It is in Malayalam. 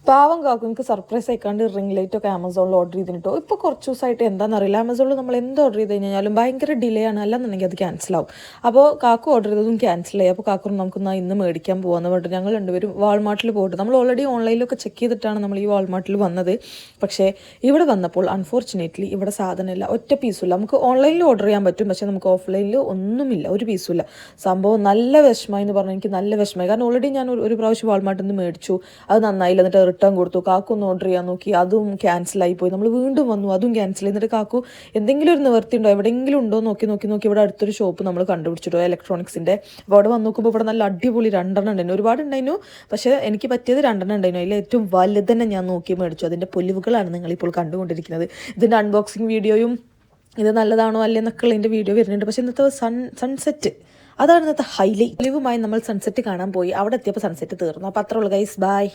പാവം കാക്കും എനിക്ക് സർപ്രൈസ് ആയിക്കാണ്ട് റിംഗ് ലൈറ്റ് ഒക്കെ ആമസോണിൽ ഓർഡർ ചെയ്തിട്ടോ. ഇപ്പോൾ കുറച്ച് ദിവസമായിട്ട് എന്താണെന്നറിയില്ല, ആമസോണിൽ നമ്മൾ എന്ത് ഓർഡർ ചെയ്ത് കഴിഞ്ഞാലും ഭയങ്കര ഡിലേ ആണ്, അല്ലാന്നുണ്ടെങ്കിൽ അത് ക്യാൻസൽ ആവും. അപ്പോൾ കാക്കു ഓർഡർ ചെയ്തതും ക്യാൻസൽ ആയി. അപ്പോൾ കാക്കു നമുക്കൊന്ന് ഇന്ന് മേടിക്കാൻ പോകാമെന്ന് പറഞ്ഞിട്ട് ഞങ്ങൾ രണ്ടുപേരും വാൾമാർട്ടിൽ പോയിട്ട്, നമ്മൾ ഓൾറെഡി ഓൺലൈനിലൊക്കെ ചെക്ക് ചെയ്തിട്ടാണ് നമ്മൾ ഈ വാൾമാർട്ടിൽ വന്നത്. പക്ഷേ ഇവിടെ വന്നപ്പോൾ അൺഫോർച്ചുനേറ്റ്ലി ഇവിടെ സാധനമില്ല, ഒറ്റ പീസുമില്ല. നമുക്ക് ഓൺലൈനിൽ ഓർഡർ ചെയ്യാൻ പറ്റും, പക്ഷേ നമുക്ക് ഓഫ്ലൈനിൽ ഒന്നുമില്ല, ഒരു പീസുമില്ല. സംഭവം നല്ല വിഷമമായി എന്ന് പറഞ്ഞാൽ എനിക്ക് നല്ല വിഷമമായി. കാരണം ഓൾറെഡി ഞാൻ ഒരു പ്രാവശ്യം വാൾമാർട്ടിൽ നിന്ന് മേടിച്ചു, അത് നന്നായില്ല, എന്നിട്ട് റിട്ടേൺ കൊടുത്തു. കാക്കു ഒന്ന് ഓർഡർ ചെയ്യാൻ നോക്കി, അതും ക്യാൻസലായി പോയി. നമ്മൾ വീണ്ടും വന്നു, അതും ക്യാൻസൽ. എന്നിട്ട് കാക്കു എന്തെങ്കിലും ഒരു നിവർത്തി ഉണ്ടോ, എവിടെയെങ്കിലും ഉണ്ടോ നോക്കി ഇവിടെ അടുത്തൊരു ഷോപ്പ് നമ്മൾ കണ്ടുപിടിച്ചിട്ടോ, ഇലക്ട്രോണിക്സിൻ്റെ. അപ്പോൾ അവിടെ വന്ന് നോക്കുമ്പോൾ ഇവിടെ നല്ല അടിപൊളി 2 ഉണ്ടായിരുന്നു. ഒരുപാട് ഉണ്ടായിരുന്നു, പക്ഷേ എനിക്ക് പറ്റിയത് 2 ഉണ്ടായിരുന്നു. അതിൽ ഏറ്റവും വലുതന്നെ ഞാൻ നോക്കി മേടിച്ചു. അതിൻ്റെ പൊലിവുകളാണ് നിങ്ങളിപ്പോൾ കണ്ടുകൊണ്ടിരിക്കുന്നത്. ഇതിൻ്റെ അൺബോക്സിങ് വീഡിയോയും ഇത് നല്ലതാണോ അല്ലേ എന്നൊക്കെ ഉള്ളതിൻ്റെ വീഡിയോ വരുന്നുണ്ട്. പക്ഷേ ഇന്നത്തെ സൺസെറ്റ്, അതാണ് ഇന്നത്തെ ഹൈലൈറ്റ്. പൊലിവുമായി നമ്മൾ സൺസെറ്റ് കാണാൻ പോയി. അവിടെ എത്തിയപ്പോൾ സൺസെറ്റ് തീർന്നു. അപ്പോൾ അത്രേ ഉള്ളൂ ഗൈസ്, ബൈ.